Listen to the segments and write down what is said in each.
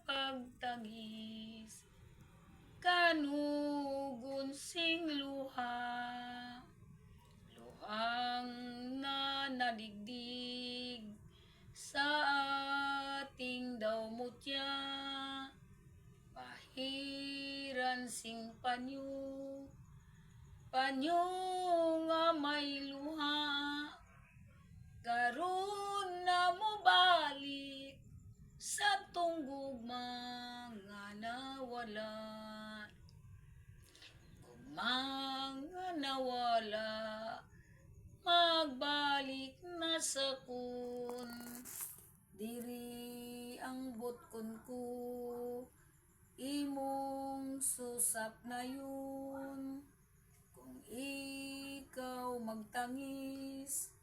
pagtagis, kanugon sing luha, luhang na nadigdig sa ating daw mutya, pahiran sing panyo, panyo nga may luha, karon na mo balik sa tunggugma nga nawala, gugma nga nawala, magbalik na sa kun, diri ang butkon ko, imong susap na yun. Kung ikaw magtangis,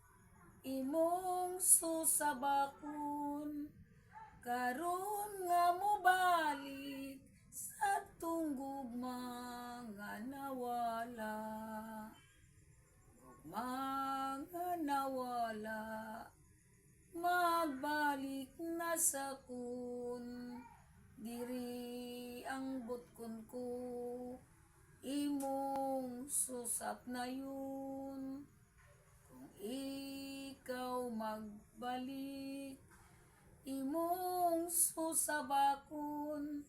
imong susabakon, karon nga mo balik sa tunggugma nga nawala, gugma nga nawala, magbalik na sa kun, diri ang butkon ko, imong susap na yun. Kung ikaw magbalik, imong susabakon,